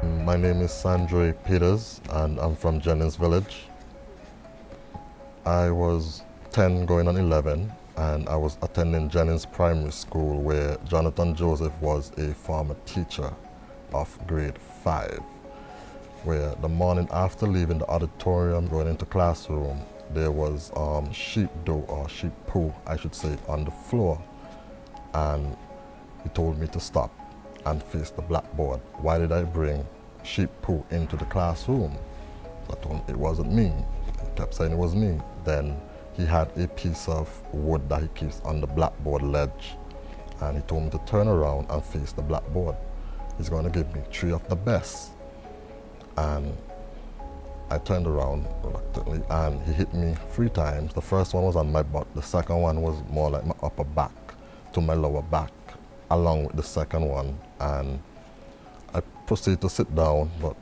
My name is Sandre Peters and I'm from Jennings Village. I was 10 going on 11 and I was attending Jennings Primary School where Johnathan Joseph was a former teacher of grade 5. Where the morning after leaving the auditorium going into classroom, there was sheep dough or sheep poo, I should say, on the floor, and he told me to stop and face the blackboard. Why did I bring sheep poo into the classroom? I told him it wasn't me. He kept saying it was me. Then he had a piece of wood that he keeps on the blackboard ledge, and he told me to turn around and face the blackboard. He's going to give me 3 of the best. And I turned around reluctantly and he hit me 3 times. The first one was on my butt. The second one was more like my upper back to my lower back along with the second one. And I proceeded to sit down, but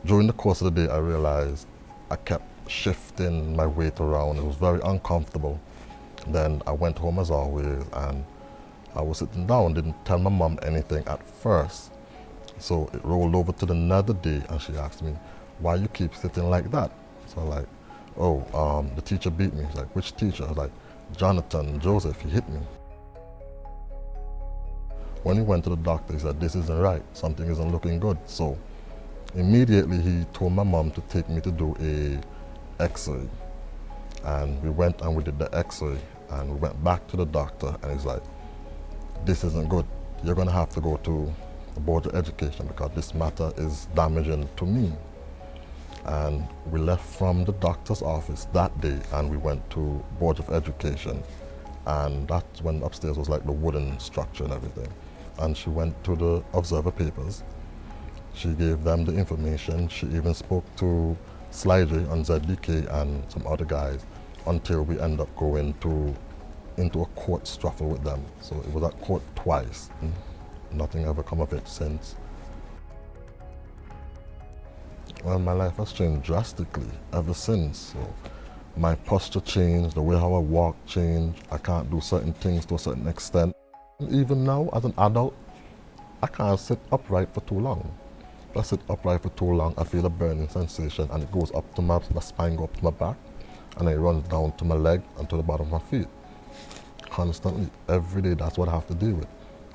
during the course of the day I realized I kept shifting my weight around. It was very uncomfortable. Then I went home as always and I was sitting down, didn't tell my mom anything at first. So it rolled over to another day and she asked me, why you keep sitting like that? So I'm like, oh, the teacher beat me. She's like, which teacher? I was like, Johnathan Joseph, he hit me. When he went to the doctor, he said, this isn't right, something isn't looking good. So immediately he told my mom to take me to do a x-ray. And we went and we did the x-ray and we went back to the doctor and he's like, this isn't good. You're gonna have to go to the Board of Education because this matter is damaging to me. And we left from the doctor's office that day and we went to Board of Education, and that's when upstairs was like the wooden structure and everything. And she went to the observer papers, she gave them the information, she even spoke to Sly J on ZDK and some other guys until we end up going into a court struggle with them. So it was at court twice. Nothing ever come of it since. Well, my life has changed drastically ever since. So my posture changed, the way how I walk changed. I can't do certain things to a certain extent. Even now, as an adult, I can't sit upright for too long. If I sit upright for too long, I feel a burning sensation and it goes up to my spine, goes up to my back, and it runs down to my leg and to the bottom of my feet. Constantly, every day, that's what I have to deal with.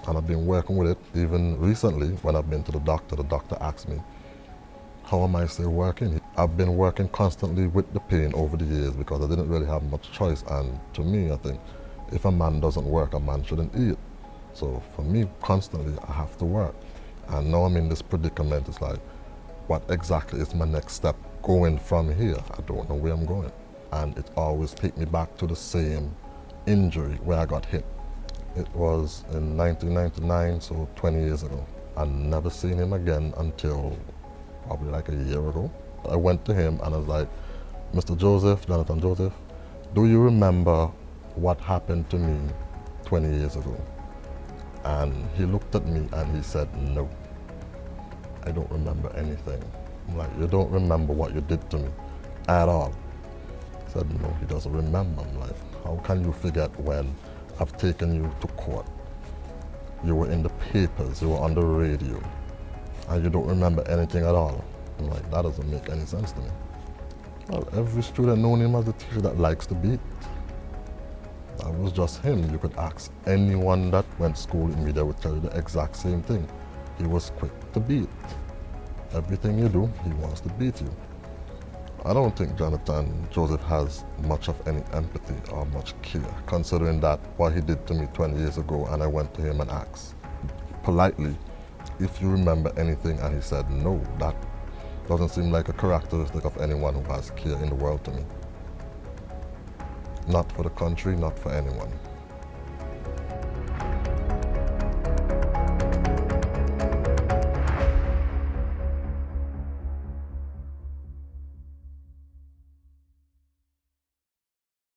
And I've been working with it. Even recently, when I've been to the doctor asked me, how am I still working? I've been working constantly with the pain over the years because I didn't really have much choice. And to me, I think, if a man doesn't work, a man shouldn't eat. So for me, constantly, I have to work. And now I'm in this predicament. It's like, what exactly is my next step going from here? I don't know where I'm going. And it always takes me back to the same injury where I got hit. It was in 1999, so 20 years ago. I never seen him again until probably like a year ago. I went to him and I was like, Mr. Joseph, Johnathan Joseph, do you remember what happened to me 20 years ago? And he looked at me and he said, no, I don't remember anything. I'm like, you don't remember what you did to me at all? He said, no, he doesn't remember. I'm like, how can you forget when I've taken you to court? You were in the papers, you were on the radio, and you don't remember anything at all. I'm like, that doesn't make any sense to me. Well, every student known him as a teacher that likes to beat. That was just him. You could ask anyone that went to school with me, they would tell you the exact same thing. He was quick to beat. Everything you do, he wants to beat you. I don't think Johnathan Joseph has much of any empathy or much care, considering that what he did to me 20 years ago, and I went to him and asked politely if you remember anything, and he said no. That doesn't seem like a characteristic of anyone who has care in the world to me. Not for the country, not for anyone.